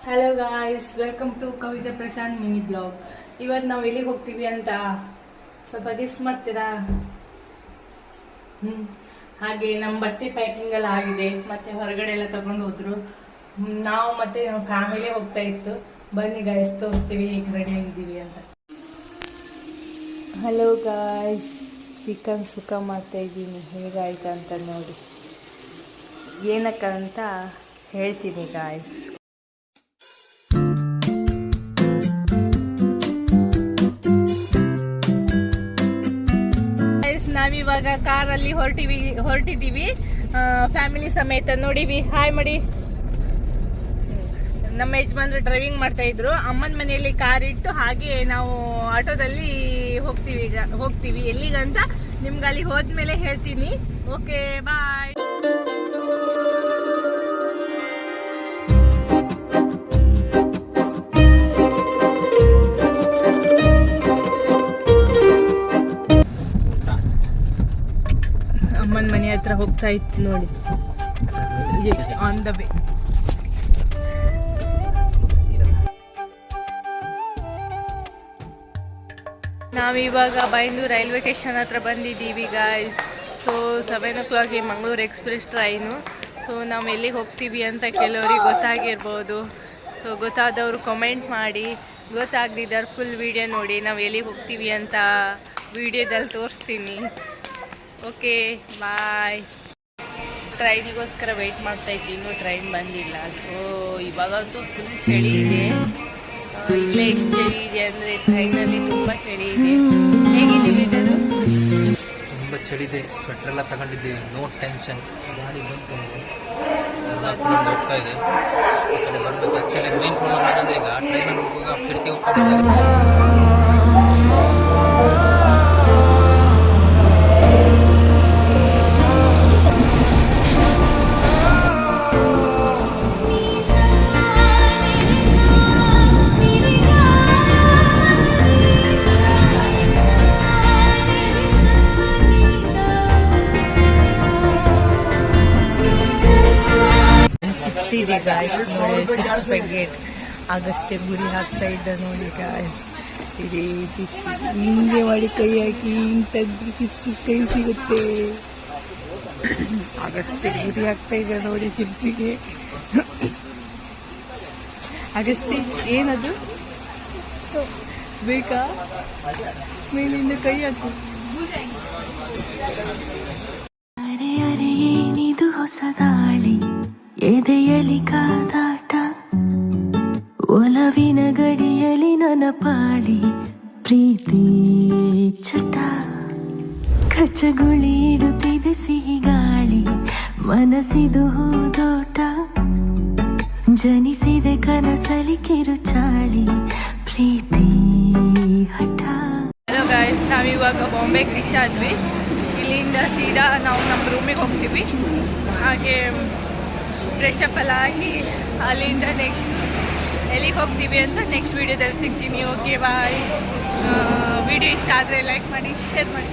Hello guys, welcome to Kavita Prashant mini blog. ಇವತ್ತು ನಾವು ಎಲ್ಲಿಗೆ ಹೋಗ್ತೀವಿ ಅಂತ ಸ್ವಲ್ಪ ಗೆಸ್ ಮಾಡ್ತೀರಾ? ಹಾಗೆ ನಮ್ಮ ಬಟ್ಟೆ ಪ್ಯಾಕಿಂಗ್ ಎಲ್ಲ ಆಗಿದೆ, ಮತ್ತೆ ಹೊರಗಡೆ ಎಲ್ಲ ತಗೊಂಡು ಹೋದ್ರು. ನಾವು ಮತ್ತೆ ನಮ್ಮ ಫ್ಯಾಮಿಲಿ ಹೋಗ್ತಾ ಇತ್ತು. ಬನ್ನಿ ಗಾಯ್ಸ್, ತೋರಿಸ್ತೀವಿ ಹೇಗೆ ರೆಡಿ ಆಗಿದ್ದೀವಿ ಅಂತ. ಹಲೋ ಗಾಯ್ಸ್, ಚಿಕನ್ ಸುಕ್ಕ ಮಾಡ್ತಾ ಇದ್ದೀನಿ. ಹೇಗಾಯ್ತು ಅಂತ ನೋಡಿ. ಏನಕ್ಕಂತ ಹೇಳ್ತೀನಿ ಗಾಯ್ಸ್. ನಾವಿವಾಗ ಕಾರಲ್ಲಿ ಹೊರಟಿದ್ದೀವಿ ಫ್ಯಾಮಿಲಿ ಸಮೇತ. ನೋಡಿವಿ, ಹಾಯ್ ಮಾಡಿ. ನಮ್ಮ ಯಜಮಾನ್ರು ಡ್ರೈವಿಂಗ್ ಮಾಡ್ತಾ ಇದ್ರು. ಅಮ್ಮನ ಮನೆಯಲ್ಲಿ ಕಾರ್ ಇಟ್ಟು ಹಾಗೆ ನಾವು ಆಟೋದಲ್ಲಿ ಹೋಗ್ತೀವಿ ಎಲ್ಲಿಗಂತ ನಿಮ್ಗೆ ಅಲ್ಲಿ ಹೋದ್ಮೇಲೆ ಹೇಳ್ತೀನಿ. ಓಕೆ, ಬಾಯ್. ಅಮ್ಮನ ಮನೆ ಹತ್ರ ಹೋಗ್ತಾ ಇತ್ತು ನೋಡಿ, ಆನ್ ದ ವೇ. ನಾವಿವಾಗ ಬೈಂದೂರು ರೈಲ್ವೆ ಸ್ಟೇಷನ್ ಹತ್ರ ಬಂದಿದ್ದೀವಿ guys. So 7 o'clock Mangaluru express train. So ನಾವು ಎಲ್ಲಿಗೆ ಹೋಗ್ತೀವಿ ಅಂತ ಕೆಲವರಿಗೆ ಗೊತ್ತಾಗಿರ್ಬೋದು. ಸೊ ಗೊತ್ತಾದವರು ಕಮೆಂಟ್ ಮಾಡಿ, ಗೊತ್ತಾಗದಿದ್ದಾರೆ ಫುಲ್ ವಿಡಿಯೋ ನೋಡಿ. ನಾವು ಎಲ್ಲಿಗೆ ಹೋಗ್ತೀವಿ ಅಂತ ವಿಡಿಯೋದಲ್ಲಿ ತೋರಿಸ್ತೀನಿ. ಓಕೆ, ಬಾಯ್. ಟ್ರೈನಿಗೋಸ್ಕರ ವೆಯ್ಟ್ ಮಾಡ್ತಾ ಇದ್ದೀನಿ, ಇನ್ನೂ ಟ್ರೈನ್ ಬಂದಿಲ್ಲ. ಸೊ ಇವಾಗಂತೂ ಫುಲ್ ಚಳಿ ಇದೆ. ಇಲ್ಲೇ ಎಷ್ಟು ಚಳಿ ಇದೆ ಅಂದರೆ ಟ್ರೈನಲ್ಲಿ ತುಂಬ ಚಳಿ ಇದೆ. ಹೇಗಿದ್ದೀವಿ ಇದನ್ನು? ತುಂಬ ಚಳಿ ಇದೆ. ಸ್ವೆಟರ್ ಎಲ್ಲ ತಗೊಂಡಿದ್ದೀವಿ, ನೋ ಟೆನ್ಷನ್. ಗಾಡಿ ಬಂತು ಎಲ್ಲ ಕೂಡ ಹೋಗ್ತಾ ಇದೆ. ಆ ಕಡೆ ಬರಬೇಕು. ಆ್ಯಕ್ಚುಲಿ ಮೇನ್ ಪ್ರಾಬ್ಲಮ್ ಏನಂದರೆ ಈಗ ಟ್ರೈನಲ್ಲಿ ಹೋಗುವಾಗ ಕಿಟಕಿ ಹೋಗ್ತಾ ಇದೆ ಗಾಯ್ಸ್. ಗೇಟ್ ಆಗಷ್ಟೇ ಗುರಿ ಹಾಕ್ತಾ ಇದ್ದ ನೋಡಿ ಗಾಯ್ಸ್. ಇದೇ ಚಿಪ್ಸ್ ಹಿಂಗೆ ಮಾಡಿ ಕೈ ಹಾಕಿ ಹಿಂಗೆ ತೆಗ್ದು ಚಿಪ್ಸ್ ಕೈ ಸಿಗುತ್ತೆ. ಆಗಷ್ಟೇ ಗುರಿ ಹಾಕ್ತಾ ಇದ್ದ ನೋಡಿ ಚಿಪ್ಸಿಗೆ. ಆಗಷ್ಟೇ ಏನದು ಬೇಕಾ? ಮೇಲಿಂದ ಕೈ ಹಾಕು. ಏನಿದು ಹೊಸ ದಾಳಿ, ಎದೆಯಲಿ ಕಾದಾಟ, ಒಲವಿನ ಗಡಿಯಲಿ ನನ್ನ ಪಾಳಿ, ಪ್ರೀತಿ ಚಟ, ಕಚ್ಚಗುಳಿ ಇಡುತ್ತಿದೆ ಸಿಹಿ ಗಾಳಿ, ಮನಸ್ಸಿದು ಹೂದೋಟ, ಜನಿಸಿದೆ ಕನಸಲಿ ಕಿರುಚಾಳಿ, ಪ್ರೀತಿ ಹಠ. ಹಲೋ ಗಾಯ್ಸ್, ನಾವಿವಾಗ ಬಾಂಬೆಗೆ ರೀಚ್ ಆದ್ವಿ. ಇಲ್ಲಿಂದ ಸೀದಾ ನಾವು ನಮ್ಮ ರೂಮಿಗೆ ಹೋಗ್ತೀವಿ. ಹಾಗೆ ಫ್ರೆಶ್ ಅಪ್ ಎಲ್ಲ ಆಗಿ ಅಲ್ಲಿಂದ ನೆಕ್ಸ್ಟ್ ಎಲ್ಲಿಗೆ ಹೋಗ್ತೀವಿ ಅಂತ ನೆಕ್ಸ್ಟ್ ವೀಡಿಯೋದಲ್ಲಿ ಸಿಗ್ತೀನಿ. ಓಕೆ, ಬಾಯ್. ವಿಡಿಯೋ ಇಷ್ಟ ಆದರೆ ಲೈಕ್ ಮಾಡಿ, ಶೇರ್ ಮಾಡಿ.